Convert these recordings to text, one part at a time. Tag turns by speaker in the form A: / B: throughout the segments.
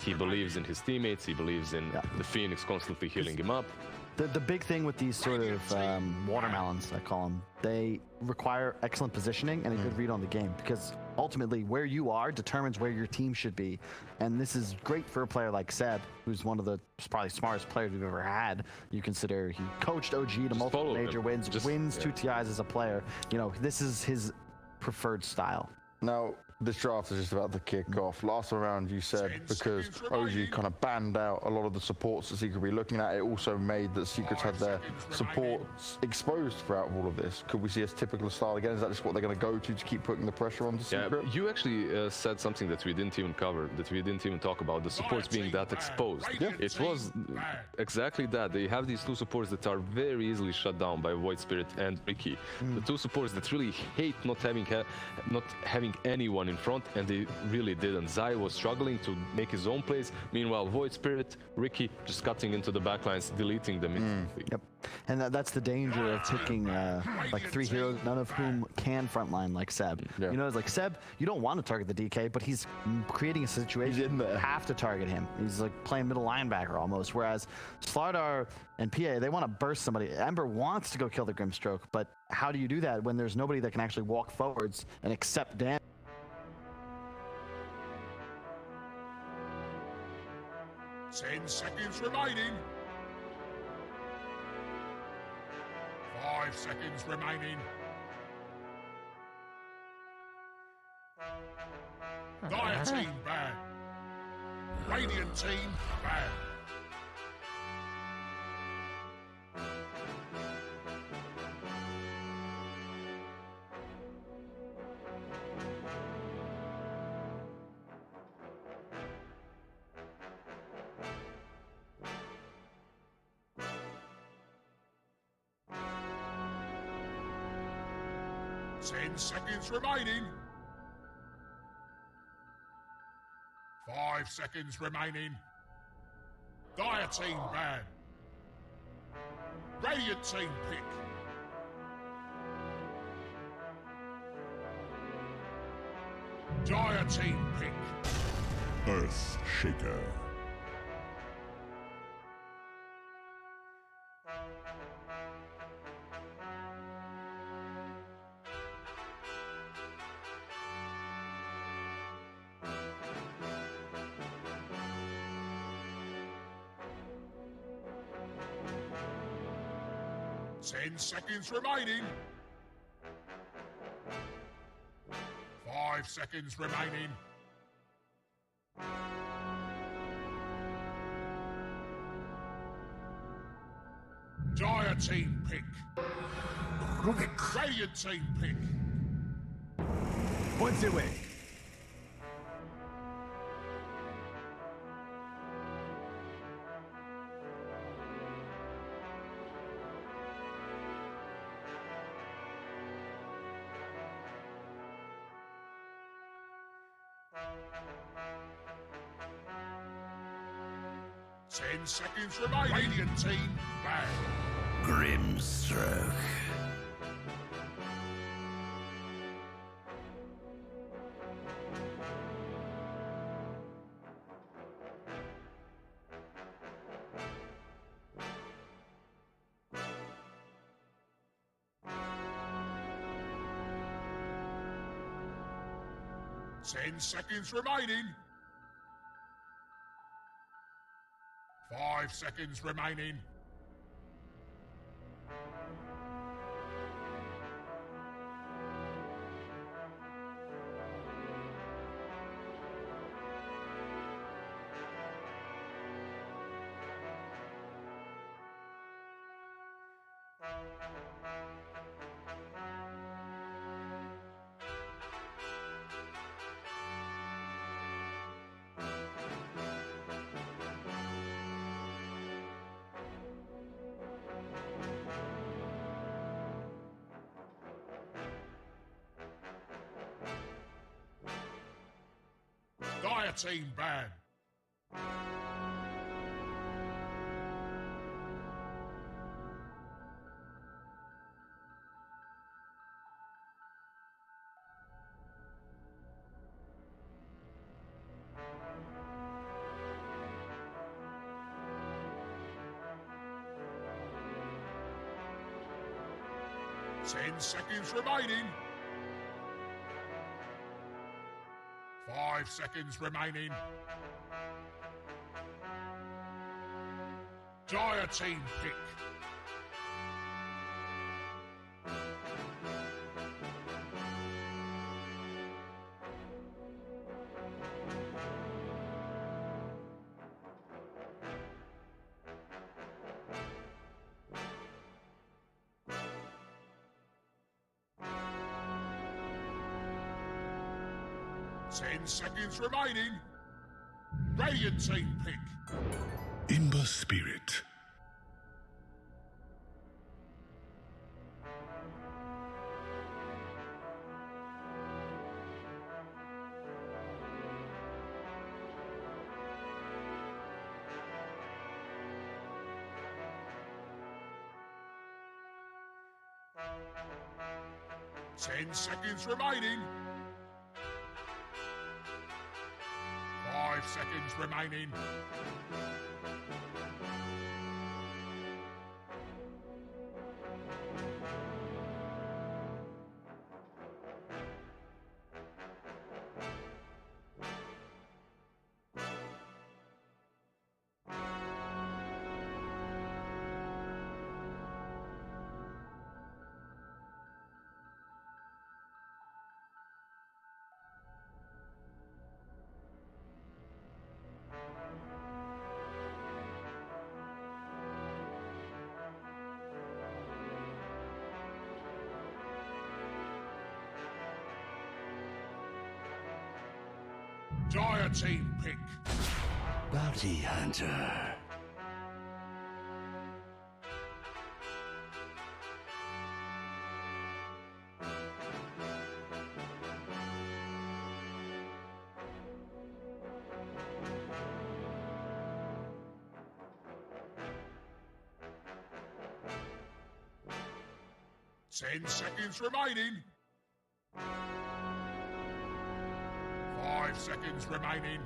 A: He believes in his teammates, he believes in the Phoenix constantly healing him up.
B: The big thing with these sort of watermelons, I call them, they require excellent positioning and a good read on the game, because ultimately where you are determines where your team should be. And this is great for a player like Seb, who's one of the probably smartest players we've ever had. You consider he coached OG to multiple major wins, wins 2 TIs as a player. You know, this is his preferred style.
C: Now, this draft is just about to kick off. Last time around, you said because OG kind of banned out a lot of the supports that Secret could be looking at, it also made that Secrets had their supports exposed throughout all of this. Could we see a typical style again? Is that just what they're going to go to keep putting the pressure on the Secret?
A: Yeah, you actually said something that we didn't even cover, that we didn't even talk about, the supports being that exposed.
C: Yeah.
A: It was exactly that. They have these 2 supports that are very easily shut down by Void Spirit and Ricky. The 2 supports that really hate not having anyone in front, and they really didn't. Zai was struggling to make his own plays. Meanwhile, Void Spirit, Ricky just cutting into the backlines, deleting them instantly.
B: Yep. And that's the danger of picking like 3 heroes, none of whom can frontline like Seb.
C: Yeah.
B: You know, it's like Seb, you don't want to target the DK, but he's creating a situation
C: in there.
B: you have to target him. He's like playing middle linebacker almost, whereas Slardar and PA, they want to burst somebody. Ember wants to go kill the Grimstroke, but how do you do that when there's nobody that can actually walk forwards and accept damage?
D: 10 seconds remaining. 5 seconds remaining. Dire team banned. Radiant team banned. Ten seconds remaining. 5 seconds remaining. Dire team ban. Radiant team pick. Dire team pick.
E: Earth Shaker.
D: Ten seconds remaining. 5 seconds remaining. Dire team pick. Radiant team pick.
E: Points away.
D: Ten seconds remaining. Radiant team ban.
E: Grimstroke.
D: Ten seconds remaining. 5 seconds remaining. Dire team ban. 10 seconds remaining. 5 seconds remaining. Dire team pick. Ten seconds remaining. Radiant team pick.
E: Imber Spirit.
D: Ten seconds remaining. 5 seconds remaining. Dire team pick.
E: Bounty Hunter.
D: Ten seconds remaining. 5 seconds remaining.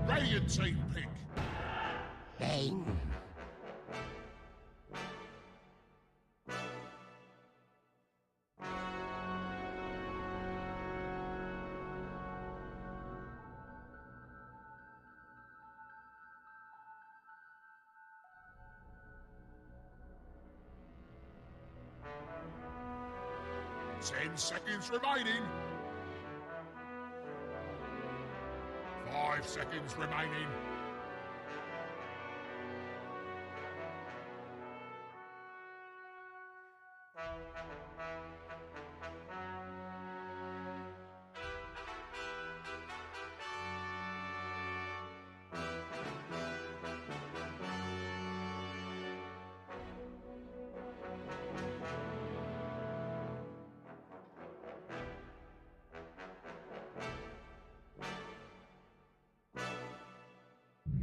D: Radiant team pick.
E: Bang.
D: Ten seconds remaining. 5 seconds remaining.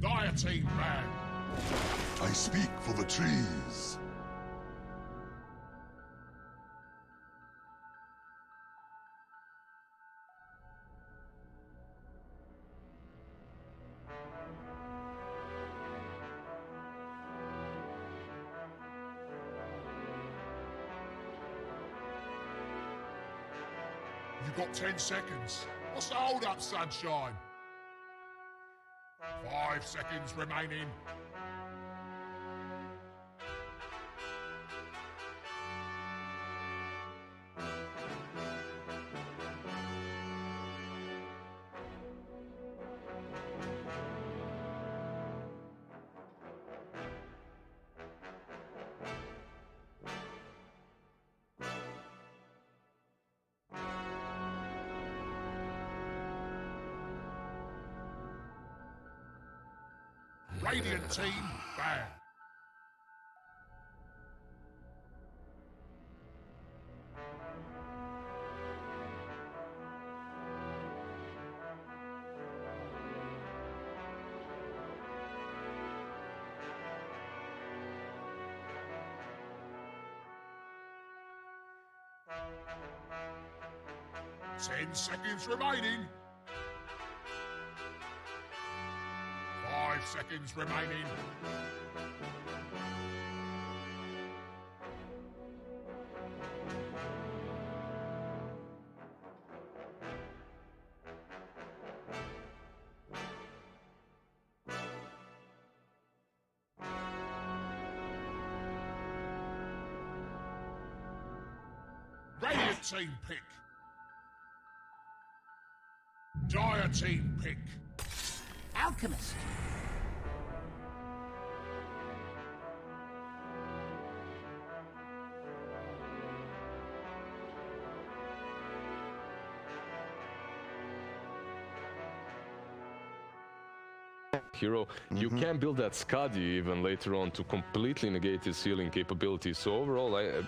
D: Dire team man.
E: I speak for the trees.
D: You've got 10 seconds. What's the hold up, sunshine? 5 seconds remaining. Radiant team, banned. Ten seconds remaining. 5 seconds remaining. Radiant team pick. Dire team pick.
F: Alchemist.
A: Hero, you can build that Skadi even later on to completely negate his healing capabilities. So overall, I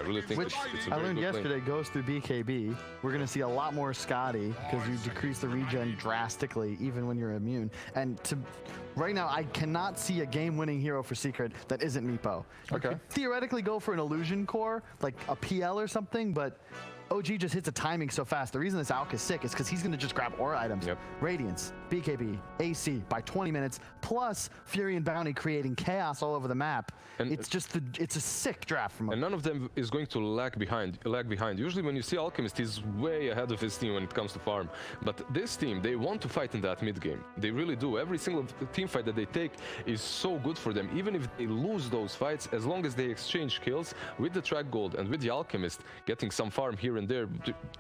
A: really think
B: Which
A: it's a
B: I
A: very
B: learned
A: good
B: yesterday
A: lane.
B: goes through BKB. We're going to see a lot more Scotty because you decrease the regen drastically even when you're immune. And right now, I cannot see a game-winning hero for Secret that isn't Meepo. You
C: Okay.
B: could theoretically go for an illusion core, like a PL or something, but OG just hits the timing so fast. The reason this Alk is sick is because he's going to just grab aura items.
A: Yep.
B: Radiance, BKB, AC by 20 minutes, plus Fury and Bounty creating chaos all over the map.
A: And
B: it's just it's a sick draft from
A: And none of them is going to lag behind. Usually when you see Alchemist, he's way ahead of his team when it comes to farm. But this team, they want to fight in that mid game. They really do. Every single team fight that they take is so good for them. Even if they lose those fights, as long as they exchange kills with the track gold and with the Alchemist, getting some farm here and there,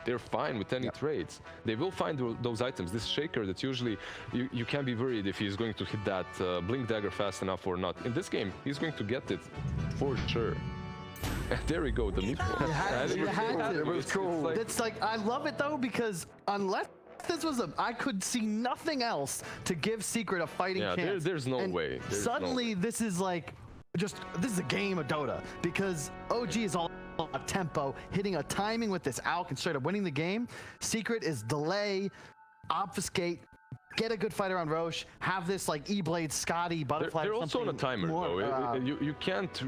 A: they're fine with any trades. They will find those items. This Shaker that usually you can be worried if he's going to hit that Blink Dagger fast enough or not. In this game, he's going to get it for sure. There we go, the meatball.
B: It
C: was cool.
B: It's like, I love it though, because unless this was I could see nothing else to give Secret a fighting chance.
A: There's no
B: And
A: way. There's
B: suddenly this is like, this is a game of Dota, because OG is all about tempo, hitting a timing with this Alk and straight up winning the game. Secret is delay, obfuscate, get a good fight around Roche, have this like E-Blade, Scotty, Butterfly.
A: They're also on a timer,
B: more,
A: though. You can't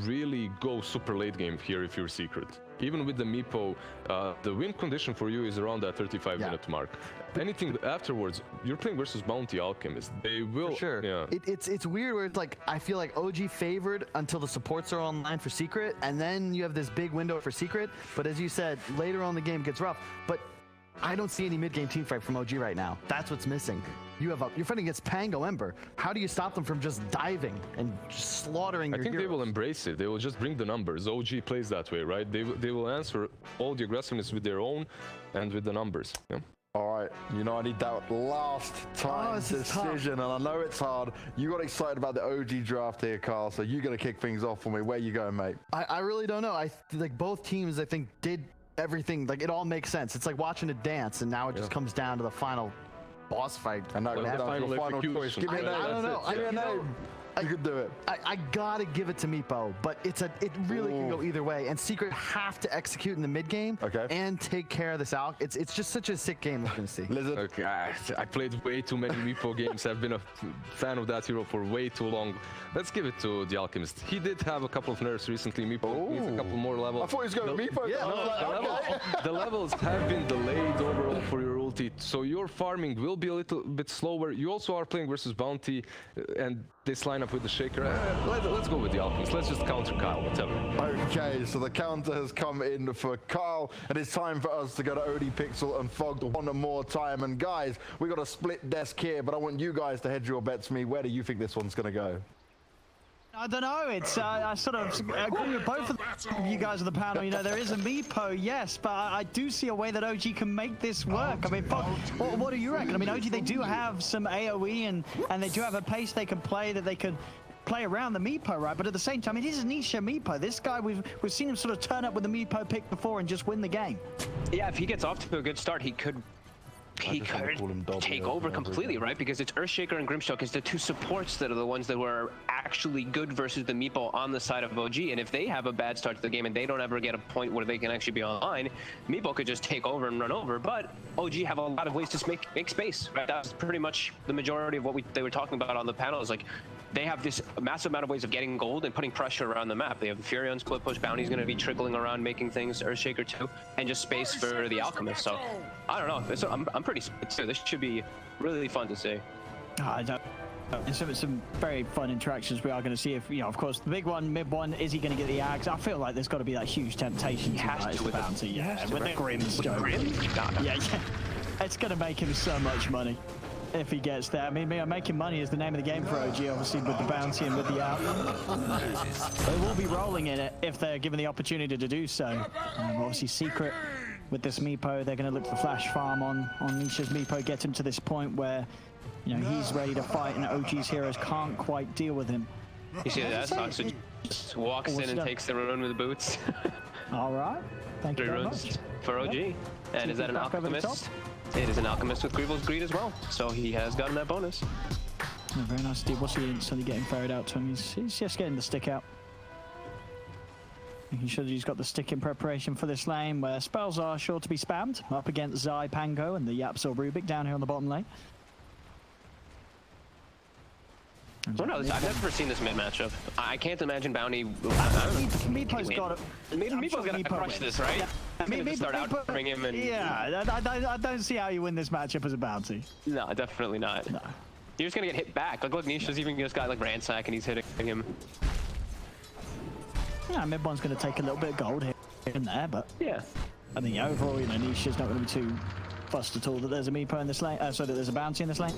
A: really go super late game here if you're Secret. Even with the Meepo, the win condition for you is around that 35-minute mark. Anything afterwards, you're playing versus Bounty Alchemist. They will.
B: For sure.
A: Yeah.
B: It's weird where it's like, I feel like OG favored until the supports are online for Secret, and then you have this big window for Secret. But as you said, later on the game gets rough. But I don't see any mid-game team fight from OG right now. That's what's missing. You're fighting against Pango Ember. How do you stop them from just diving and just slaughtering your
A: I think they
B: heroes?
A: will embrace it. They will just bring the numbers. OG plays that way, right? They will answer all the aggressiveness with their own and with the numbers. Yeah.
C: All right, I need that last time
B: this is tough.
C: decision, and I know it's hard. You got excited about the OG draft here, Carl, so you're going to kick things off for me. Where you going, mate?
B: I really don't know. Like both teams, I think, did everything. Like, it all makes sense. It's like watching a dance, and now it just comes down to the final boss fight.
C: And that
A: Well,
C: comes
A: the
C: down to the
A: final
C: final choice.
A: execution.
C: Give me a name.
B: I don't know.
C: Give me a name. You could do it.
B: I gotta give it to Meepo, but it really can go either way. And Secret have to execute in the mid game and take care of this Alk. It's just such a sick game we're gonna see.
C: Lizard.
A: Okay, I played way too many Meepo games. I've been a fan of that hero for way too long. Let's give it to the Alchemist. He did have a couple of nerfs recently. Meepo needs a couple more levels.
C: I thought he was going with Meepo.
B: Yeah,
C: I was like,
A: The levels have been delayed overall for your ulti, so your farming will be a little bit slower. You also are playing versus Bounty, and this lineup with the Shaker. Let's go with the Alchemist. Let's just counter Kyle, whatever.
C: Okay, so the counter has come in for Carl, and it's time for us to go to OD Pixel and Fog one more time. And guys, we got a split desk here, but I want you guys to hedge your bets. Me, where do you think this one's going to go?
G: I don't know. It's I sort of agree with both of you guys on the panel. There is a Meepo, yes, but I do see a way that OG can make this work. I mean, what do you reckon? I mean, OG, they do have some AoE and they do have a pace they can play that they can play around the Meepo, right? But at the same time, it is Nisha Meepo. This guy, we've seen him sort of turn up with the Meepo pick before and just win the game.
H: Yeah, if he gets off to a good start, he could he
C: just wanna
H: could
C: call him Dobby
H: take
C: over
H: over
C: and over
H: completely,
C: again.
H: right? Because it's Earthshaker and Grimstroke is the two supports that are the ones that were actually good versus the Meepo on the side of OG. And if they have a bad start to the game and they don't ever get a point where they can actually be online, Meepo could just take over and run over. But OG have a lot of ways to make space, right? That's pretty much the majority of what they were talking about on the panel. Is like they have this massive amount of ways of getting gold and putting pressure around the map. They have the Fury on split push, Bounty's going to be trickling around making things, Earthshaker too, and just space for the Alchemist. So I don't know. I'm pretty split too. This should be really fun to see.
G: I don't. There's some very fun interactions we are going to see. If of course, the big one, mid one, is he going to get the axe? I feel like there's got to be that huge temptation to
H: has to with the
G: Bounty. Yeah, with the
H: Grim.
G: Grimstone. Yeah, it's going to make him so much money if he gets there. I mean, making money is the name of the game for OG, obviously, with the Bounty and with the out. They will be rolling in it if they're given the opportunity to do so. Obviously, Secret with this Meepo, they're going to look for flash farm on Nisha's Meepo, get him to this point where he's ready to fight, and OG's heroes can't quite deal with him.
H: You see that? Soxer just walks in and takes the rune with the boots.
G: All right. Thank you
H: 3
G: very
H: runes
G: much.
H: for OG.
G: Yep.
H: And is that an
G: Back over the
H: Alchemist? It is an Alchemist with Greevil's Greed as well. So he has gotten that bonus.
G: Oh, very nice indeed. What's he instantly getting ferried out to him? He's just getting the stick out. Making sure that he's got the stick in preparation for this lane, where spells are sure to be spammed. Up against Zai, Pango, and the Yapsor Rubik down here on the bottom lane.
H: Oh no, I've never seen this mid matchup. I can't imagine Bounty.
G: Meepo's got it.
H: Meepo's gonna crush this, right? He's gonna start out-bring him and...
G: Yeah, I don't see how you win this matchup as a Bounty.
H: No, definitely not.
G: No.
H: You're just gonna get hit back. Like, look, Nisha's even just got like Ransack and he's hitting him.
G: Yeah, mid one's going to take a little bit of gold here and there, but
H: yeah,
G: I think overall, Nisha's not going to be too fussed at all that there's a Meepo in this lane. So that there's a Bounty in this lane.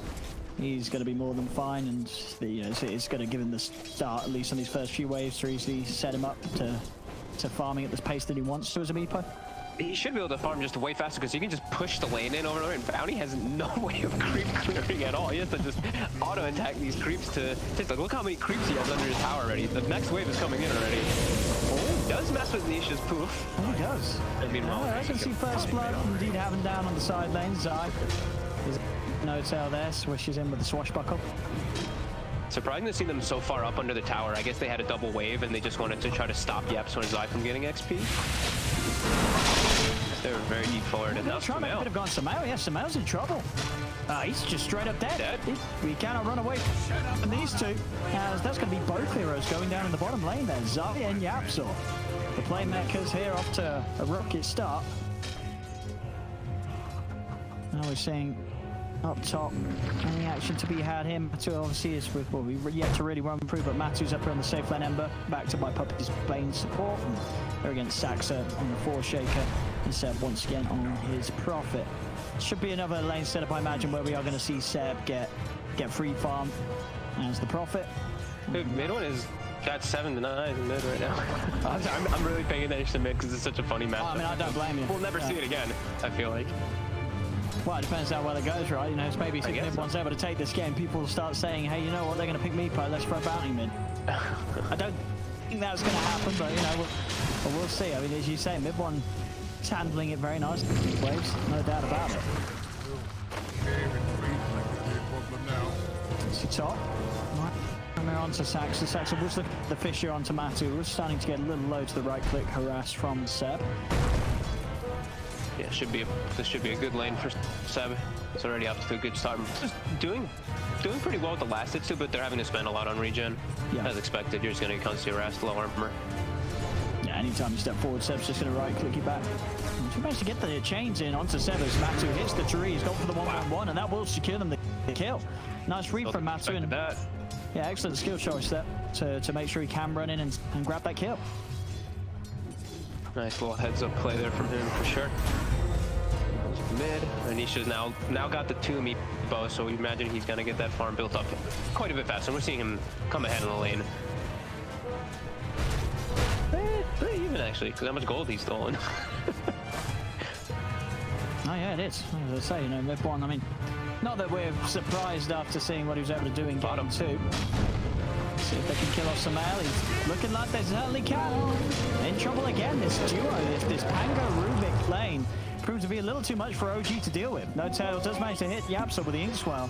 G: He's going to be more than fine, and it's going to give him the start, at least on these first few waves, to easily set him up to farming at this pace that he wants to as a Meepo.
H: He should be able to farm just way faster because he can just push the lane in over there, and Bounty has no way of creep clearing at all. He has to just auto attack these creeps to take. Like, look how many creeps he has under his tower already. The next wave is coming in already. Oh, he does mess with Nisha's poof.
G: Oh, he does.
H: I mean, well,
G: I can see first blood indeed having down on the side lane. Zai is no tail there, swishes in with the swashbuckle.
H: Surprising to see them so far up under the tower. I guess they had a double wave and they just wanted to try to stop Yaps or Zai from getting XP. They were very deep forward, and now
G: Sumail could have gone Sumail. Yeah, Sumail's in trouble. He's just straight up dead. We cannot run away from these two. That's going to be both heroes going down in the bottom lane there. Zai and Yapsor. The playmakers here off to a rocket start. Now we're seeing up top, any action to be had here. Matu obviously is with, well, we've yet to really run through, but Matu's up here on the safe lane Ember, backed up by Puppy's Bane support. And they're against Saxa on the 4-shaker, and Seb once again on his Prophet. Should be another lane setup, I imagine, where we are going to see Seb get free farm as the Prophet.
H: Dude, mid one is got 7 to 9 in mid right now. I'm really paying attention to mid because it's such a funny match.
G: I mean, I don't blame you.
H: We'll never see it again, I feel like.
G: Well, it depends how well it goes, right? It's maybe if mid one's able to take this game, people will start saying, hey, you know what, they're going to pick Meepo, let's throw Bounty mid. I don't think that's going to happen, but, we'll see. I mean, as you say, mid one is handling it very nicely. Waves, no doubt about it. See top. And they're onto Saxa. Saxa was the Fisher onto Matu. We're starting to get a little low to the right click harass from Seb.
H: Yeah, this should be a good lane for Seb. It's already up to a good start. Just doing pretty well with the last hit too, but they're having to spend a lot on regen. Yeah. As expected, you're just going to constantly harass low armor.
G: Yeah, anytime you step forward, Seb's just going to right click you back. She managed to get the chains in onto Seb as Matu hits the tree. He's gone for the 1-1-1, and that will secure them the kill. Nice read from Matu. And yeah, excellent skill choice there to make sure he can run in and grab that kill.
H: Nice little heads-up play there from him for sure. Mid, Anisha's now got the 2 Meepo, so we imagine he's gonna get that farm built up quite a bit faster. And we're seeing him come ahead in the lane. Pretty even actually, because how much gold he's stolen.
G: Oh yeah, it is. As I say, mid one. I mean, not that we're surprised after seeing what he was able to do in game 2. See if they can kill off Sumail. He's looking like they certainly can. In trouble again, this duo, this Pango Rubik lane. proved to be a little too much for OG to deal with. No Tail does manage to hit Yapso with the Inkswell,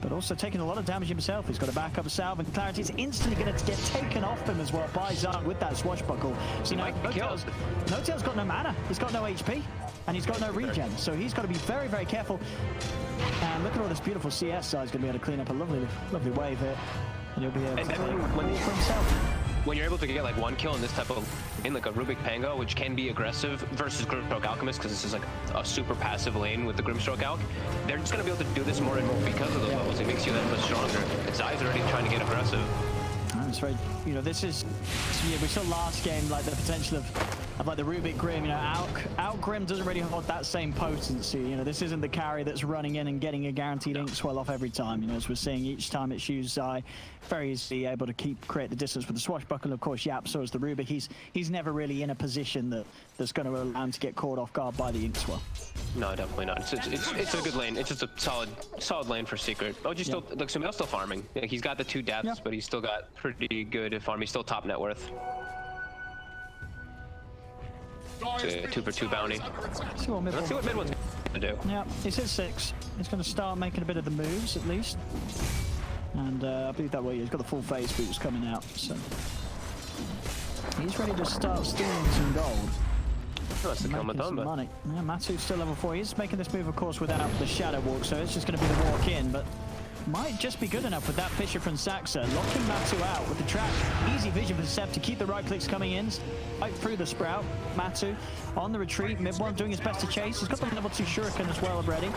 G: but also taking a lot of damage himself. He's got to back up salve, and Clarity is instantly going to get taken off him as well by Zard with that swashbuckle. So No Tail's got no mana, he's got no HP, and he's got no regen, so he's got to be very, very careful. And look at all this beautiful CS side. He's going to be able to clean up a lovely, lovely wave here, and he'll be able to play for himself.
H: When you're able to get like 1 kill in this type of lane, like a Rubik Pango, which can be aggressive versus Grimstroke Alchemist, because this is like a super passive lane with the Grimstroke Alch, they're just going to be able to do this more and more because of the levels. It makes you that much stronger. And Zai's already trying to get aggressive.
G: That's right. You know, this is, yeah, we saw last game like the potential of like the Rubik Grim. You know, Out Grim doesn't really hold that same potency. You know, this isn't the carry that's running in and getting a guaranteed Inkswell off every time. You know, as we're seeing each time it's used, Zai very easily able to create the distance with the swashbuckle. Of course, Yapso is the Rubik. He's never really in a position that's going to allow him to get caught off guard by the Inkswell.
H: No, definitely not. It's a good lane. It's just a solid lane for Secret. OG still, look, Sumail's still farming. Like, he's got the 2 deaths, but he's still got pretty good farm. He's still top net worth. It's a 2 for 2 bounty.
G: Let's see what
H: mid one's gonna do.
G: Yeah, he's hit 6. He's going to start making a bit of the moves at least. And I believe that way he's got the full phase boots coming out. So he's ready to start stealing some gold.
H: That's the
G: making some money. Yeah, Matu's still level 4. He's making this move, of course, without the shadow walk, so it's just going to be the walk in, but might just be good enough with that Fisher from Saxa, locking Matu out with the trap. Easy vision for Sep to keep the right clicks coming in, right through the Sprout. Matu on the retreat, mid one doing his best to chase. He's got the level 2 Shuriken as well already.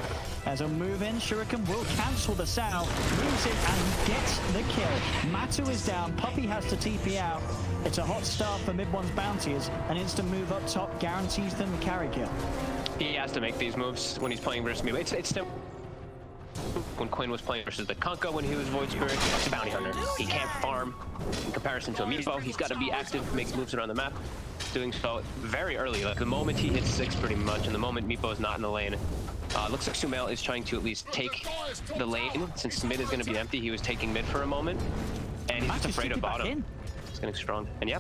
G: As he'll move in, Shuriken will cancel the Sal, moves it and gets the kill. Matu is down, Puppy has to TP out. It's a hot start for mid one's bounties. An instant move up top guarantees them the carry kill.
H: He has to make these moves when he's playing versus me. It's still when Quinn was playing versus the Kunkka when he was Void Spirit, he's a bounty hunter. He can't farm in comparison to a Meepo. He's got to be active, make moves around the map. Doing so very early, like the moment he hits 6 pretty much, and the moment Meepo is not in the lane. Looks like Sumail is trying to at least take the lane. Since mid is going to be empty, he was taking mid for a moment. And he's just afraid of bottom. It's getting strong. And yeah,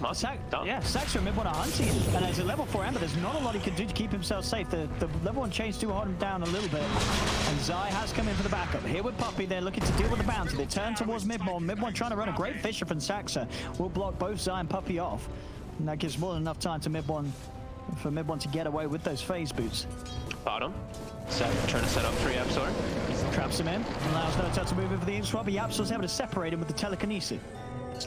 G: Saxo mid one are hunting him. And as a level 4 Ember, there's not a lot he can do to keep himself safe. The level 1 chains do hold him down a little bit. And Zai has come in for the backup. Here with Puppy, they're looking to deal with the bounty. They turn towards mid one. Mid one trying to run a great Fisher from Saxa. Will block both Zai and Puppy off. And that gives more than enough time to mid one to get away with those phase boots.
H: Bottom. Trying to set up 3 Yapsor.
G: Traps him in. Allows no time to move in for the Inkswell, but Yapsor's able to separate him with the telekinesis.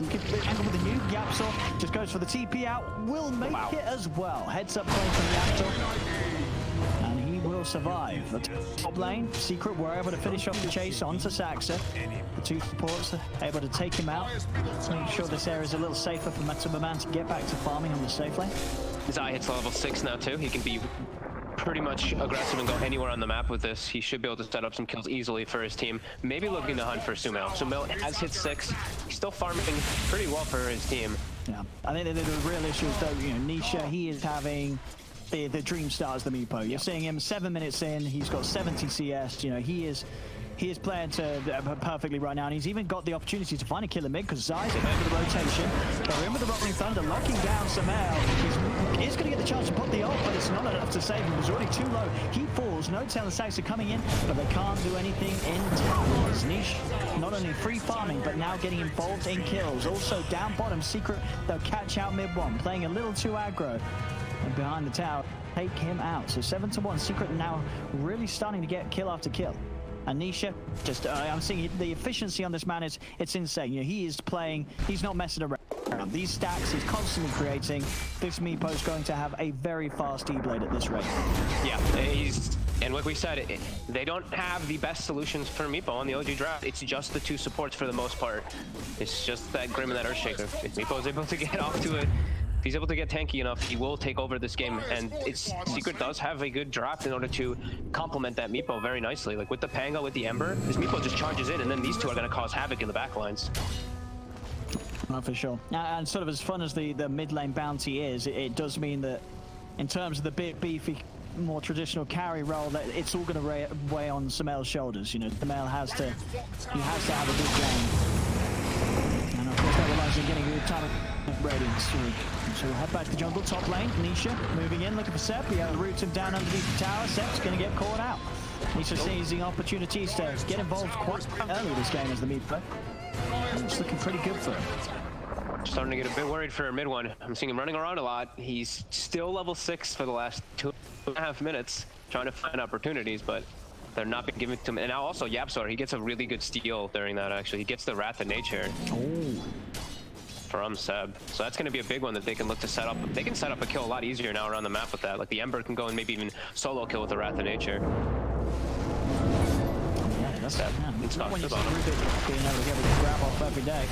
G: Looking for the angle with the new Yapsor. Just goes for the TP out. Will make it as well. Heads up play from Yapsor. And he will survive. The top lane, Secret were able to finish off the chase onto Saxa. The 2 supports are able to take him out. Make sure this area is a little safer for Matsubaman to get back to farming on the safe lane.
H: Zai hits level 6 now too. He can be pretty much aggressive and go anywhere on the map with this. He should be able to set up some kills easily for his team. Maybe looking to hunt for Sumail. Sumail has hit 6. He's still farming pretty well for his team.
G: Yeah, I think the real issue is though, you know, Nisha, he is having the dream stars, the Meepo. You're seeing him 7 minutes in, he's got 70 CS. You know, he is playing perfectly right now, and he's even got the opportunity to find a killer mid because Zai's in over the rotation. They're in with the Rolling Thunder, locking down Sumail. He's going to get the chance to put the ult, but it's not enough to save him. He's already too low. He falls. No Tail and Sax are coming in, but they can't do anything in time. As Niche not only free farming, but now getting involved in kills. Also down bottom, Secret, they'll catch out mid one, playing a little too aggro. And behind the tower, take him out. So 7-1, Secret now really starting to get kill after kill. And Nisha, just I'm seeing the efficiency on this man it's insane. You know, he is playing, he's not messing around. These stacks he's constantly creating. This Meepo is going to have a very fast E-Blade at this rate.
H: Yeah, and like we said, they don't have the best solutions for Meepo on the OG draft. It's just the 2 supports for the most part. It's just that Grim and that Earthshaker. If Meepo is able to get off to it, if he's able to get tanky enough, he will take over this game. And Secret does have a good draft in order to complement that Meepo very nicely. Like with the Pango, with the Ember, this Meepo just charges in, and then these 2 are going to cause havoc in the backlines.
G: Oh, for sure. And sort of as fun as the mid lane bounty is, it does mean that in terms of the big, beefy, more traditional carry role, that it's all going to weigh on Sumail's shoulders. You know, Sumail has to have a good game. And of course, that relies on getting time of Radiance. So we'll head back to jungle, top lane. Nisha moving in, looking for Sep. He roots him down underneath the tower. Sep's going to get caught out. Nisha seizing opportunities to get involved quite early this game as the mid player. It's looking pretty good for him.
H: Starting to get a bit worried for mid one. I'm seeing him running around a lot. He's still level 6 for the last 2.5 minutes, trying to find opportunities, but they're not being given to him. And now also YapzOr, he gets a really good steal during that, actually. He gets the Wrath of Nature from Seb. So that's going to be a big one that they can look to set up. They can set up a kill a lot easier now around the map with that. Like the Ember can go and maybe even solo kill with the Wrath of Nature.
G: Yeah, that's
H: Seb,
G: it's not when you see
H: bottom.
G: Rubik being able to get a grab off every day.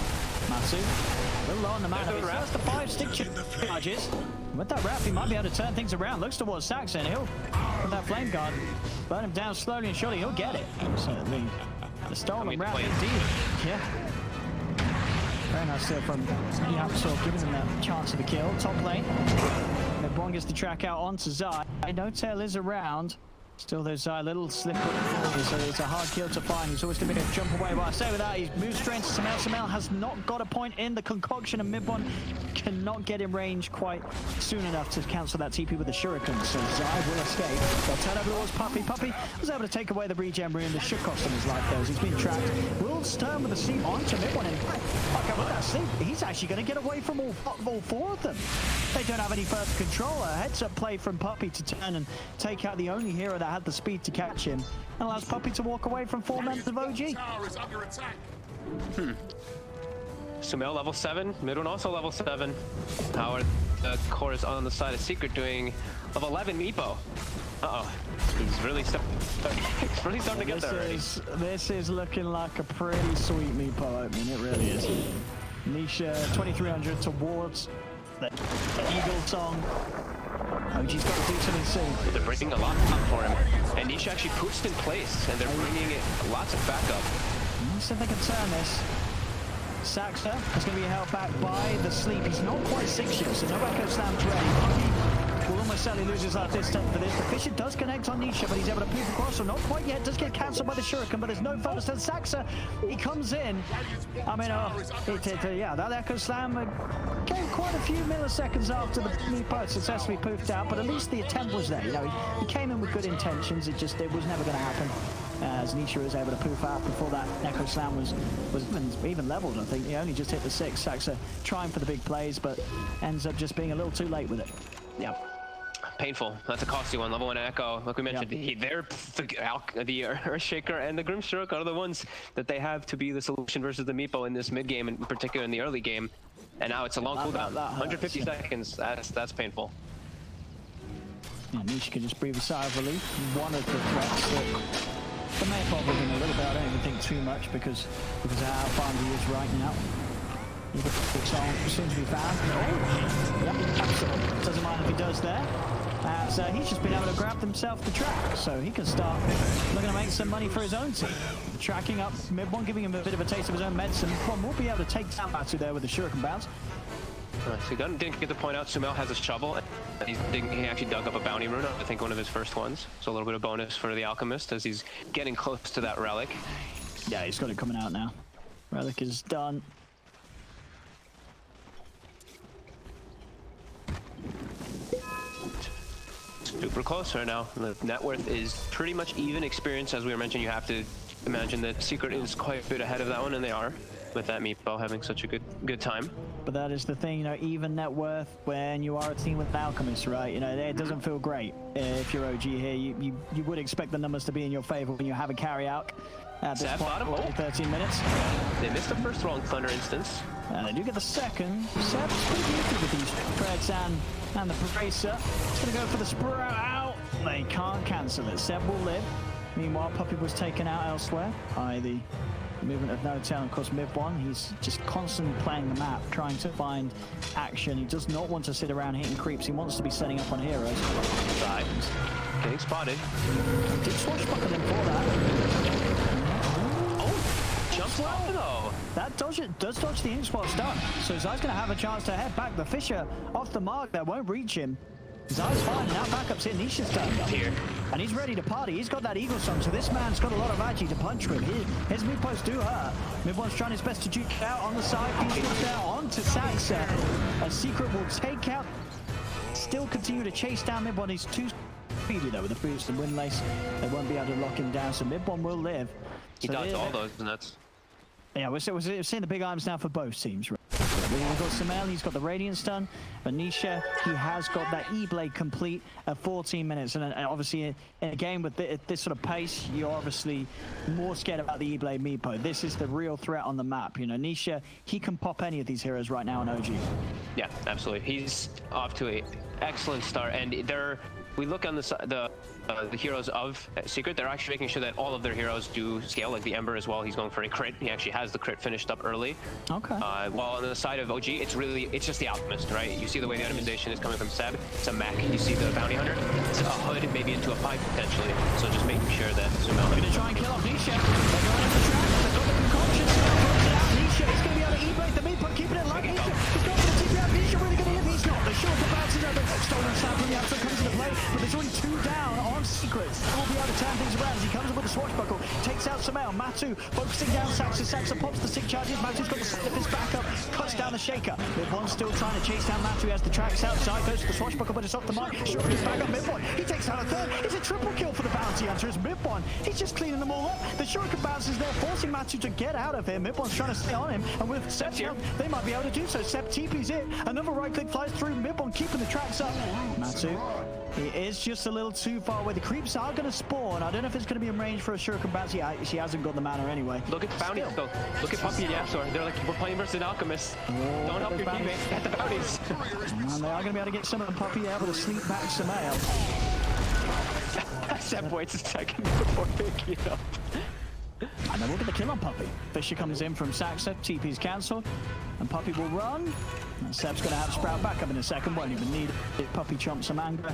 G: Matsu, a little low on the mana. He has the 5 stick charges. With that Wrath, he might be able to turn things around. Looks towards Saxon. He'll put that Flame Guard, burn him down slowly and surely. He'll get it. So the stolen Wrath indeed. Yeah. Very nice there from YapzOr, giving him that chance of the kill. Top lane. Mid-1 gets the track out onto Zai. No Tail is around. Still, there's a little slip forward, so it's a hard kill to find. He's always going to be able to jump away. But I say with that, he moves straight into Sumail. Sumail has not got a point in the concoction, and mid-1 cannot get in range quite soon enough to cancel that TP with the Shuriken. So Zai will escape. They'll turn over towards Puppey. Puppey was able to take away the regen rune. This should cost him his life, though, as he's been trapped. Will turn with a sleep onto mid-1. And okay, with that sleep, he's actually going to get away from all 4 of them. They don't have any further control. A heads-up play from Puppey to turn and take out the only hero that had the speed to catch him, and allows Puppey to walk away from 4 members of OG.
H: Sumail level 7, mid-1 also level 7. Howard, the core is on the side of Secret doing level 11 Meepo. Uh-oh, he's really starting to get there already.
G: This is looking like a pretty sweet Meepo opening, it really is. Nisha 2300 towards the Eagle song. OG's got to do something soon.
H: They're bringing a lot up for him. And Nisha actually pushed in place, and they're bringing it lots of backup.
G: Let's see if they can turn this. Saxa is going to be held back by the sleep. He's not quite 6 yet, so no Echo Slam's ready. Puppey will almost certainly lose his life this time for this. The Fisher does connect on Nisha, but he's able to poof across, so not quite yet. Does get cancelled by the Shuriken, but there's no further than Saxa. He comes in. I mean, yeah, that Echo Slam came quite a few milliseconds after the Meepo successfully poofed out, but at least the attempt was there. You know, he came in with good intentions. It was never going to happen. As Nisha was able to poof out before that Echo Slam was even leveled. I think he only just hit the 6. Saxa trying for the big plays, but ends up just being a little too late with it.
H: Yeah. Painful. That's a costly one. Level 1 Echo. Like we mentioned, the Earthshaker and the Grimstroke are the ones that they have to be the solution versus the Meepo in this mid game, in particular in the early game. And now it's a long cooldown. 150 seconds. That's painful.
G: Yeah, Nisha can just breathe a sigh of relief. One of the threats that the main problem a little bit, I don't even think too much because of how far he is right now. Soon to be found. Oh, yeah, absolutely. Doesn't mind if he does there. So he's just been able to grab himself the track, so he can start looking to make some money for his own team. Tracking up mid-1, giving him a bit of a taste of his own medicine. Mid-1 will be able to take down Matsu there with the Shuriken bounce.
H: So he didn't get to point out Sumail has a shovel. He actually dug up a bounty rune, I think one of his first ones. So a little bit of bonus for the Alchemist as he's getting close to that relic.
G: Yeah, he's got it coming out now. Relic is done.
H: Super close right now. The net worth is pretty much even. Experience, as we were mentioning, you have to imagine that Secret is quite a bit ahead of that one, and they are, with that Meepo having such a good time.
G: But that is the thing, you know, even net worth when you are a team with an Alchemist, right? You know, it doesn't feel great if you're OG here. You would expect the numbers to be in your favor when you have a carry out at this point, 13 minutes.
H: They missed the first Wrong Thunder instance.
G: And they do get the second. Seb's pretty good with these treads and the Bracer. It's going to go for the Sprout out. They can't cancel it. Seb will live. Meanwhile, Puppey was taken out elsewhere by the movement of No Tail. Of course, mid-1, he's just constantly playing the map, trying to find action. He does not want to sit around hitting creeps. He wants to be setting up on heroes.
H: Side. Getting spotted.
G: He did swashbuckle him for that.
H: Jumps off though.
G: That does dodge the ink spot stun. So Zai's going to have a chance to head back. The Fisher off the mark there won't reach him. Zai's fine, and now backup's here. Nisha's turned up here, and he's ready to party. He's got that Eagle Song, so this man's got a lot of agi to punch with. His mid-posts do hurt. Mid-one's trying his best to juke it out on the side. He's got down onto Saxa. A Secret will take out, still continue to chase down Mid-one. He's too speedy though with the boost and Windlace. They won't be able to lock him down, so Mid-one will live.
H: He dodged all those nuts.
G: Yeah, we're seeing the big arms now for both teams. Right? We've got Samel, he's got the Radiant stun. Anisha, he has got that E-Blade complete at 14 minutes. And obviously, in a game with this sort of pace, you're obviously more scared about the E-Blade Meepo. This is the real threat on the map. You know, Anisha, he can pop any of these heroes right now in OG.
H: Yeah, absolutely. He's off to an excellent start. And we look on the heroes of Secret, they're actually making sure that all of their heroes do scale, like the Ember as well. He's going for a crit. He actually has the crit finished up early.
G: Okay.
H: While on the side of OG, it's just the Alchemist, right? You see the way the itemization is coming from Seb. It's a mech. You see the Bounty Hunter. It's a hood, maybe into a pipe potentially. So just making sure that Sumel...
G: They're going to try and kill off Nisha. They're going into trap. They've got the concoction. Throws it out. Nisha is going to be able to E-Blade the Meepo, keeping it alive. Nisha is going to TP out. Nisha really going to hit. He's not. The shield bounces over. Stolen side from the outside comes into play, but there's only 2 down on Secrets. Will be able to turn things around as he comes up with a swashbuckle, takes out Samel. Matu focusing down Saxa. Saxa pops the 6 charges. Matu's got the slip his back up, cuts down the shaker. Mid-one still trying to chase down Matu as the tracks outside. Goes to the swashbuckle, but it's off the mark. Sure, he's back up Mid-one. He takes out a third. It's a triple kill for the Bounty Hunter as Mid-one. He's just cleaning them all up. The Shuriken bounces there, forcing Matu to get out of here. Mid-one's trying to stay on him, and with Seb's help, they might be able to do so. Seb TP's in. Another right click flies through. Mid-one keeping the tracks up. Matu, he is just a little too far away. The creeps are going to spawn. I don't know if it's going to be in range for a Shuriken bounce. She hasn't got the mana anyway.
H: Look at the bounty though. Look at Puppy and Yapsor. They're like, we're playing versus an Alchemist. Don't help your teammates. Get the bounties.
G: And they are going to be able to get some of the Puppy able to sleep back Samel.
H: Seb waits a second before picking it up.
G: And then look at the kill on Puppy. Fisher comes in from Saxa, TP's cancelled, and Puppy will run. And Seb's going to have Sprout back up in a second, won't even need it. Puppy chomps some anger,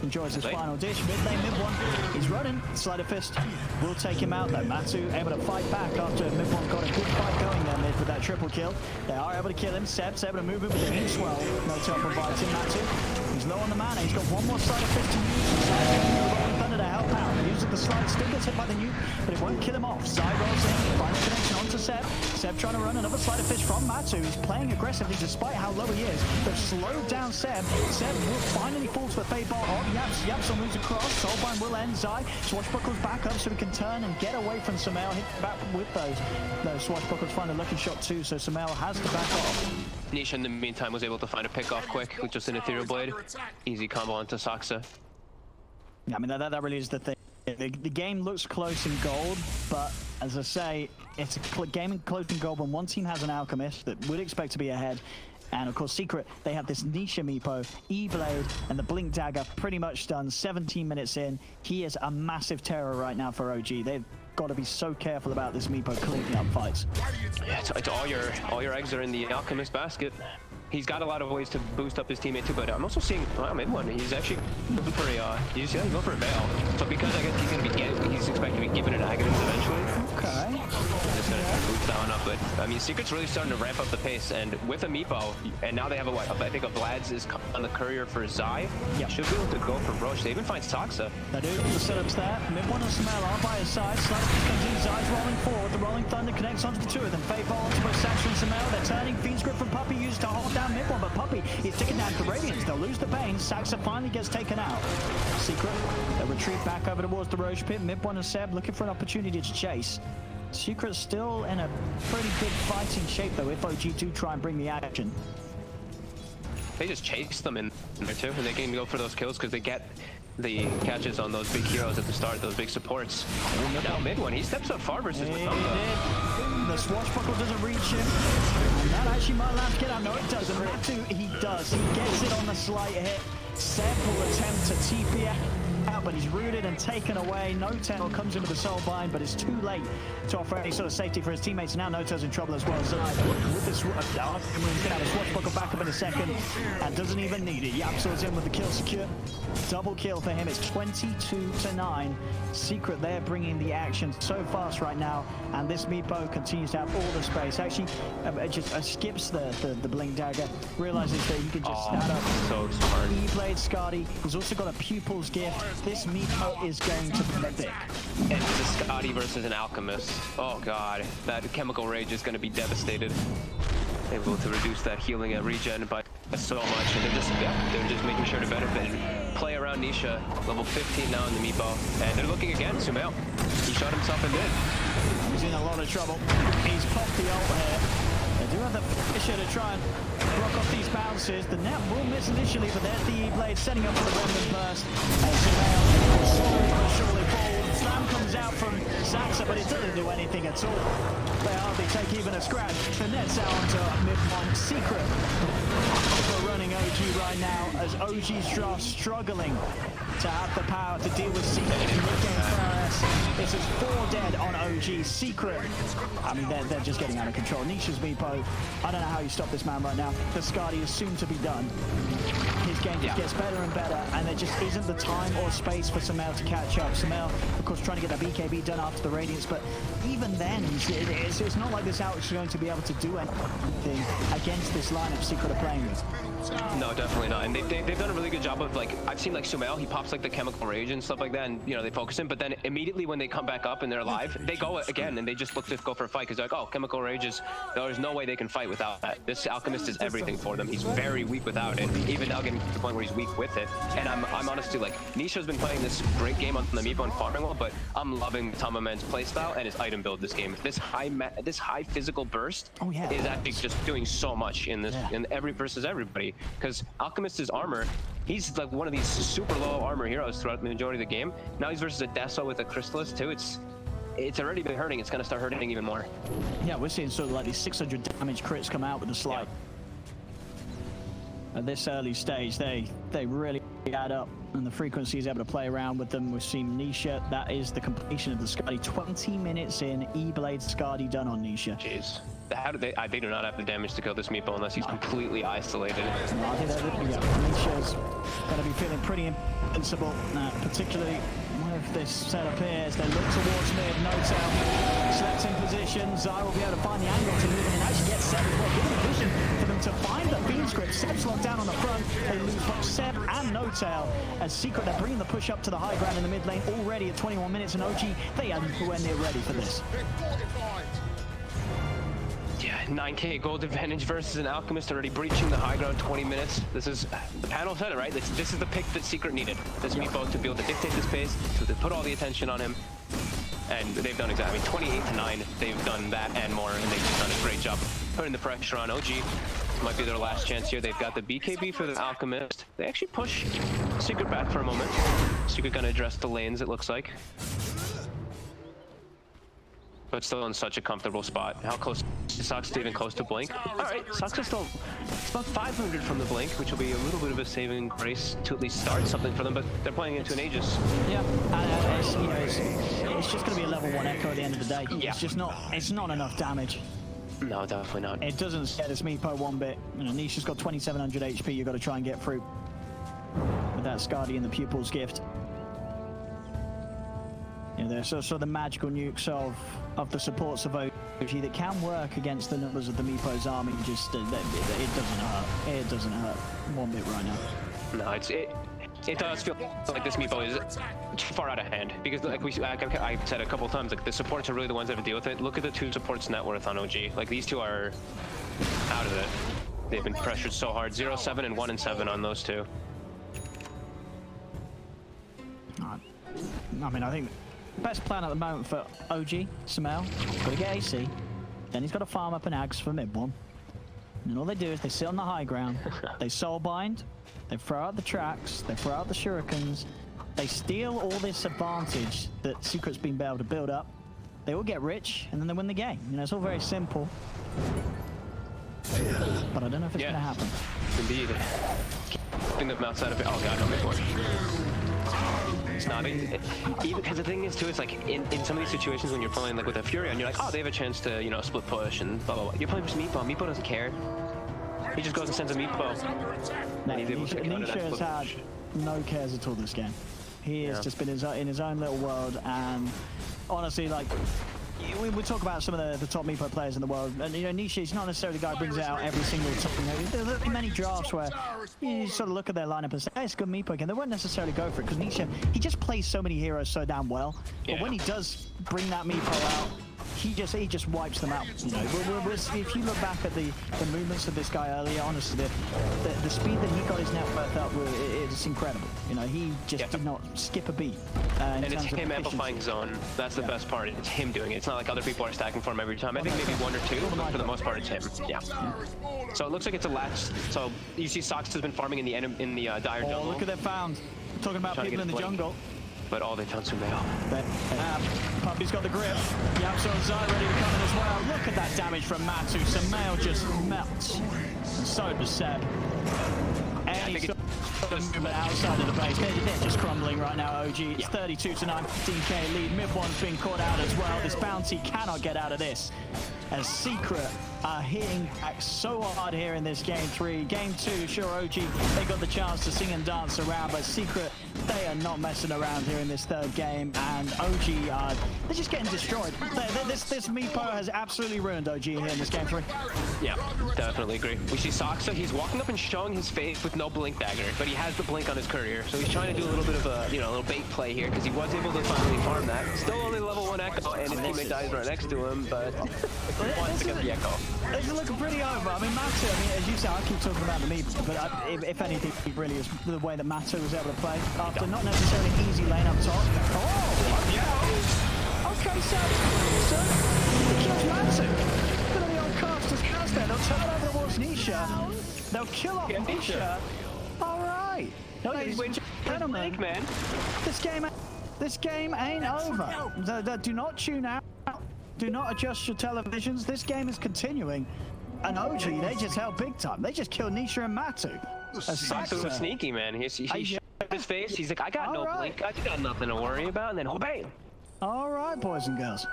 G: enjoys his final dish. Mid lane, Mid-one, he's running. Sleight of Fist will take him out though. Matu able to fight back after Mid-one got a good fight going there mid with that triple kill. They are able to kill him. Seb's able to move him with the heat swell. No tail provides him. Matu, he's low on the mana. He's got one more Sleight of Fist to use. Thunder to help out. Using the slide, still gets hit by the nuke, but it won't kill him off. Zai rolls in, final connection onto Seb. Seb trying to run another Sleight of Fist from Matu. He's playing aggressively despite how low he is. They've slowed down Seb. Seb will finally fall to a fade ball on Yaps. Yaps moves across. Soulbind will end. Zai swashbuckles back up so he can turn and get away from Samel. Hit back with those swashbuckles. Find a lucky shot too, so Samel has to back off.
H: Nisha in the meantime was able to find a pick off quick with just an Ethereal Blade. Easy combo onto Saxa.
G: Yeah, I mean, that really is the thing. The game looks close in gold, but as I say, it's a game close in gold when one team has an Alchemist that would expect to be ahead. And of course, Secret, they have this Nisha Meepo, E-Blade, and the Blink Dagger pretty much done. 17 minutes in. He is a massive terror right now for OG. They've got to be so careful about this Meepo cleaning up fights.
H: Yeah, it's all your eggs are in the Alchemist basket. He's got a lot of ways to boost up his teammate too, but I'm also seeing Mid-one. He's actually going for a he's going for a Veil. So because I guess he's expecting to be given an Aghanim eventually.
G: Okay.
H: Just gonna boost that one up, but I mean Secret's really starting to ramp up the pace, and with a Meepo, and now they have I think a Vlad's is on the courier for Zai.
G: Yep.
H: Should be able to go for Roche. They even find Saxa.
G: They do. The setups there. Mid-one and Samel are by his side. Slice comes in. Zai's rolling forward. The Rolling Thunder connects onto the two of them. Fade ball onto both Saxa and Samel. They're turning. Fiend's Grip from Puppy used to hold down Mid-one, but Puppy is taking down the Radiance. They'll lose the Bane. Saxa finally gets taken out. Secret, they retreat back over towards the Roche pit. Mid-one and Seb looking for an opportunity to chase. Secret's still in a pretty good fighting shape though if OG do try and bring the action.
H: They just chase them in there too, and they can go for those kills because they get the catches on those big heroes at the start, those big supports. Now Mid-one, he steps up far versus Matumba.
G: The swashbuckle doesn't reach him. And that actually might allow him to get out. No, it doesn't. Matu, he does. He gets it on the slight hit. Seb will attempt to TP out out, but he's rooted and taken away. No-Tail comes into the soul bind, but it's too late to offer any sort of safety for his teammates. Now No-Tail's in trouble as well. So with this, can have a swashbuckle back up in a second, and doesn't even need it. Yapsor's in with the kill secure. Double kill for him. It's 22-9. Secret there bringing the action so fast right now, and this Meepo continues to have all the space. Actually, just skips the blink dagger, realizes that he can just stand up.
H: So smart.
G: E-Blade Skadi. He's also got a Pupil's Gift. This Meepo is going to be thick.
H: And it's a Skadi versus an Alchemist. Oh god, that Chemical Rage is going to be devastated. Able to reduce that healing at regen by so much, and they're just making sure to benefit and play around Nisha. Level 15 now in the Meepo, and they're looking again. Sumail, he shot himself and did.
G: He's in a lot of trouble. He's popped the ult here. They do have the Fisher to try and block off these bounces. The net will miss initially, but there's the E-Blade setting up for the Remnant Burst. And Sumail slowly but surely falls. Slam comes out from Saxa, but it doesn't do anything at all. They hardly take even a scratch. The net's out onto mid-point. Secret for running OG right now, as OG's draft struggling to have the power to deal with Secret in mid-game prowess. This is 4 dead on OG. Secret, I mean, they're just getting out of control. Nisha's Meepo, I don't know how you stop this man right now. The Skadi is soon to be done. His game just gets better and better, and there just isn't the time or space for Sumail to catch up. Sumail, of course, trying to get that BKB done after the Radiance, but even then, it's not like this Alex is going to be able to do anything against this lineup Secret are playing with.
H: No, definitely not. And they've done a really good job of, like, I've seen like Sumail, he pops like the Chemical Rage and stuff like that, and you know, they focus him, but then immediately when they come back up and they're alive, they go again and they just look to go for a fight because they're like, oh, Chemical Rage is, there's no way they can fight without that. This Alchemist is everything for them. He's very weak without it, even now getting to the point where he's weak with it. And I'm honestly, like, Nisha's been playing this great game on the Meepo and farming well, but I'm loving Tamaman's playstyle and his item build this game. This high physical burst is actually just doing so much in this in every versus everybody, because Alchemist's armor, he's like one of these super low armor heroes throughout the majority of the game. Now he's versus a Deso with a Crystallis too. It's already been hurting. It's going to start hurting even more.
G: Yeah, we're seeing sort of like these 600 damage crits come out with the slide. At this early stage, they really add up, and the frequency is able to play around with them. We've seen Nisha. That is the completion of the Skadi. 20 minutes in, E-Blade Skadi done on Nisha.
H: Jeez. How do they do not have the damage to kill this Meepo unless he's completely isolated.
G: No, I think Nisha's going to be feeling pretty invincible, particularly with this setup here as they look towards mid. No-Tail slept in position. Zai will be able to find the angle to move in and actually get Seb as well, giving a vision for them to find the Fiend script. Seb's locked down on the front. They lose both Seb and No-Tail as Secret are bringing the push up to the high ground in the mid lane already at 21 minutes, and OG, they are nowhere near ready for this.
H: Yeah, 9k gold advantage versus an Alchemist already breaching the high ground 20 minutes. This is, the panel said it, right? This is the pick that Secret needed. This Meepo to be able to dictate the space, so they put all the attention on him. And they've done exactly, 28-9, they've done that and more, and they've done a great job putting the pressure on OG. This might be their last chance here. They've got the BKB for the Alchemist. They actually push Secret back for a moment. Secret gonna address the lanes, it looks like. But still in such a comfortable spot. How close is Sox even close to blink? Alright, Sox is still, it's about 500 from the blink, which will be a little bit of a saving grace to at least start something for them, but they're playing into an Aegis.
G: Yeah, it's just going to be a level 1 Echo at the end of the day. Yeah. It's not enough damage.
H: No, definitely not.
G: It doesn't scare this Meepo one bit. You know, Nisha's got 2700 HP, you've got to try and get through with that Skadi and the Pupil's Gift. You know, there's also the magical nukes of the supports of OG that can work against the numbers of the Meepo's army. Just it doesn't hurt. It doesn't hurt one bit right now.
H: No, it does feel like this Meepo is too far out of hand, because like I said a couple of times, like the supports are really the ones that have to deal with it. Look at the two supports net worth on OG. Like these two are out of it. They've been pressured so hard. 0-7 and 1-7 on those two.
G: I mean, I think best plan at the moment for OG, Sumail, he's got to get AC, then he's got to farm up an Ags for mid one. And all they do is they sit on the high ground, they soul bind, they throw out the tracks, they throw out the shurikens, they steal all this advantage that Secret's been able to build up, they all get rich, and then they win the game. You know, it's all very simple. But I don't know if it's going to happen.
H: Indeed. Keeping them outside of it. Oh god, no, mid one. It's not even because the thing is too. It's like in some of these situations when you're playing like with a Fury, and you're like, oh, they have a chance to split push and blah blah blah. You're playing with Meepo. Meepo doesn't care. He just goes and sends a Meepo.
G: No, Nisha has had no cares at all this game. He has just been in his own little world, and honestly, like, we talk about some of the top Meepo players in the world, and Nisha is not necessarily the guy who brings it out every single time. There's many drafts where you sort of look at their lineup and say, hey, it's a good Meepo again. They won't necessarily go for it, because Nisha, he just plays so many heroes so damn well, but when he does bring that Meepo out, he just wipes them out. If you look back at the movements of this guy earlier, honestly, the speed that he got his net worth up with is incredible. He just did not skip a beat.
H: And it's him amplifying his own. That's the best part. It's him doing it. It's not like other people are stacking for him every time. I think maybe one or two, but for the most part, it's him. Yeah. So it looks like it's a latch. So you see, Sox has been farming in the dire jungle.
G: Oh, look at that found. We're talking about people in the jungle.
H: But they found Sumail.
G: Puppy's got the grip. Yapso and Zai ready to come in as well. Look at that damage from Matu. Sumail just melts. And so does Seb. Any sort of movement outside of the base. They're just crumbling right now, OG. It's 32-9, 15k lead. Mid-one's been caught out as well. This bounty cannot get out of this. As Secret are hitting back so hard here in this game 3. Game 2, sure, OG, they got the chance to sing and dance around, but Secret, they are not messing around here in this third game, and OG, they're just getting destroyed. This Meepo has absolutely ruined OG here in this game 3.
H: Yeah, definitely agree. We see Soxa, he's walking up and showing his face with no blink dagger, but he has the blink on his courier, so he's trying to do a little bit of a, little bait play here, because he was able to finally farm that. Still only level 1 Echo, and his teammate dies right next to him, but wants to get the Echo.
G: This is looking pretty over. I mean, Matu, as you say, I keep talking about the Meepo, but if anything, it really is the way that Matu was able to play after not necessarily an easy lane up top. Oh, yeah. Okay, so he kills Matu. Look at the old caster's cast there. They'll turn over towards Nisha. They'll kill off Nisha. All right.
H: No, he's waiting for Blink, man.
G: This game ain't over. Do not tune out. Do not adjust your televisions. This game is continuing. And OG, they just held big time. They just killed Nisha and Matu.
H: Matu was sneaky, man. He showed his face. He's like, I got no blink. I got nothing to worry about. And then, bam!
G: All right, boys and girls.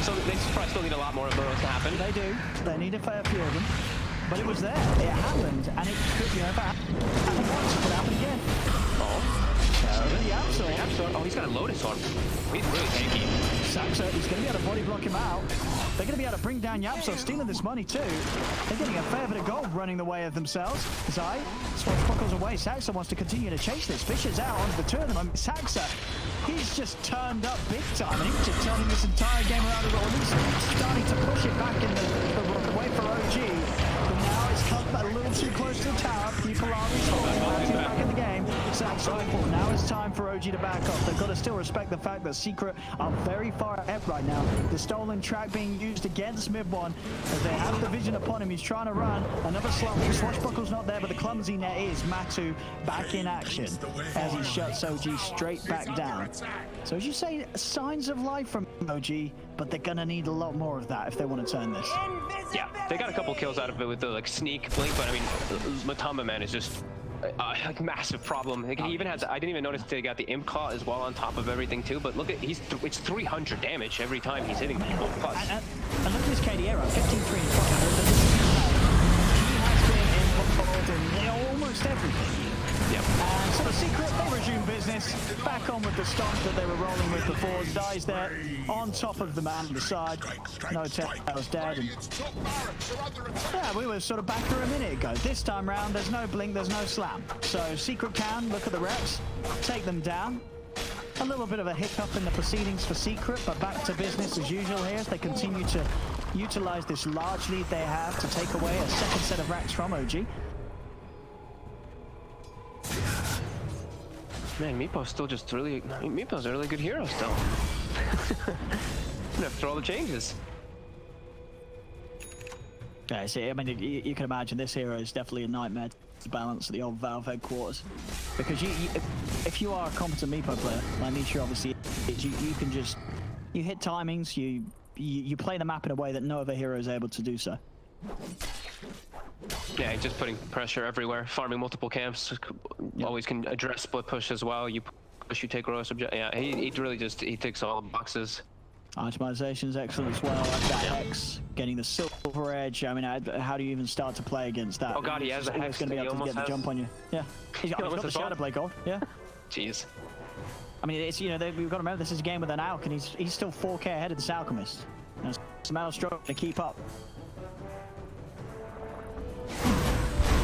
H: So they probably still need a lot more of those to happen.
G: They do. They need a fair few of them. But it was there. It happened. And it could, if it happened once, it could happen again.
H: Oh, he's got a Lotus on. He's really tanky.
G: Saxa is going to be able to body block him out. They're going to be able to bring down Yapso, stealing this money too. They're getting a fair bit of gold running the way of themselves. Zai swashbuckles away. Saxa wants to continue to chase this. Fishes out onto the tournament. Saxa, he's just turned up big time. And he's just turning this entire game around, or at least starting to push it back in the way for OG. But now it's come a little too close to the tower. People are responding back in the game. Now it's time for OG to back off. They've got to still respect the fact that Secret are very far ahead right now. The stolen track being used against Mid-One as they have the vision upon him. He's trying to run. Another swashbuckle's not there, but the clumsy net is Matu back in action as he shuts OG straight back down. So as you say, signs of life from OG, but they're gonna need a lot more of that if they want to turn this.
H: Yeah, they got a couple kills out of it with the sneak blink, but I mean, Matamba, man, is just like massive problem. He even has. I didn't even notice they got the imp claw as well on top of everything too. But look at it's 300 damage every time he's hitting people. Plus,
G: and look at this KDA, 15-3 and 1200. He has been involved in almost everything.
H: Yep.
G: And so the Secret, they resume business. Back on with the stomp that they were rolling with before. Dies there on top of the man on the side. No Tails dead. And yeah, we were sort of back here a minute ago. This time round, there's no blink, there's no slam. So Secret can look at the reps, take them down. A little bit of a hiccup in the proceedings for Secret, but back to business as usual here as they continue to utilize this large lead they have to take away a second set of racks from OG.
H: Man, Meepo's still just really... Meepo's a really good hero still. After all the changes.
G: Yeah, see, I mean, you can imagine this hero is definitely a nightmare to balance at the old Valve headquarters. Because if you are a competent Meepo player, like Nisha obviously is, you can just... You hit timings, you play the map in a way that no other hero is able to do so.
H: Yeah, just putting pressure everywhere, farming multiple camps. Always can address split push as well. You push, you take Royal Subject. Yeah, he really just, he ticks all the boxes.
G: Itemization's excellent as well. Like that Hex, getting the silver edge. I mean, how do you even start to play against that?
H: Oh god, he has a Hex.
G: Going to be able to get the jump on you. Yeah, he's got the Shadow Blade Gold. Yeah.
H: Jeez.
G: I mean, it's, you know, we've got to remember this is a game with an Alch, and he's still 4k ahead of this Alchemist. And Sumail's struggling to keep up.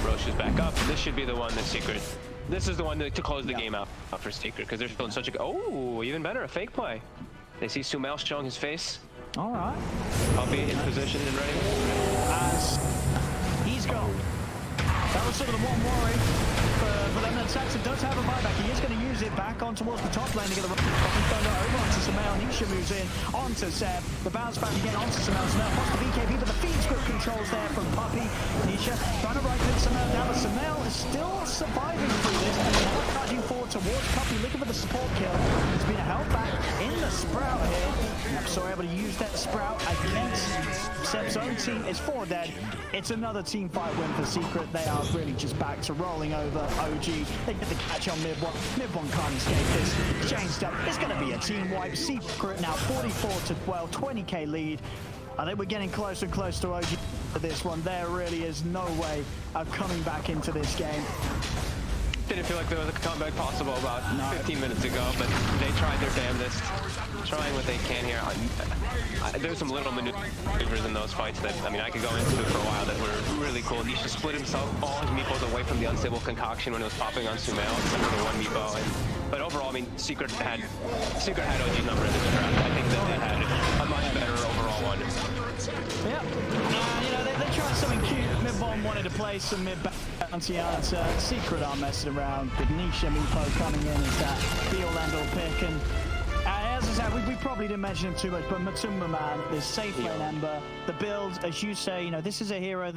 H: Roche is back up. This should be the one that's Secret. This is the one to close the game out for Secret, because they're still in such a... Oh, even better, a fake play. They see Sumail showing his face.
G: All right.
H: I'll be in position and ready.
G: As he's gone. That was sort of the one worry for them. And Saxon does have a buyback. He is going to use it back on towards the top lane to get the over onto Sumail. Nisha moves in onto Seb. The bounce back again onto Sumail. Sumail wants the BKB, but the feed script controls there from Puppy. Nisha trying to right click Sumail down, but Sumail is still surviving through this. And now charging forward towards Puppy, looking for the support kill. He's been held back in the Sprout here. So able to use that Sprout against Seb's own team. It's 4 dead. It's another team fight win for Secret. They are really just back to rolling over OG. They get the catch on mid one. Mid one can't escape this. Changed up. It's going to be a team wipe. Secret now 44-12, 20k lead. I think we're getting closer and closer to OG for this one. There really is no way of coming back into this game.
H: Didn't feel like there was a comeback possible about 15 minutes ago, but they tried their damnedest, trying what they can here. There's some little maneuvers in those fights that, I mean, I could go into it for a while that were really cool. Nisha split himself, all his meepos away from the unstable concoction when it was popping on Sumail, except for the one meepo. But overall, I mean, Secret had OG number in this draft. I think that they had a much better overall one.
G: Yeah, you know, they tried something cute. Mid-bomb wanted to play some mid-bounty answer. Secret are messing around with Nisha meepo coming in as that be-all-end-all pick. And as I said, we probably didn't mention him too much, but Matumba, man, this safe lane Ember, the build, as you say, you know, this is a hero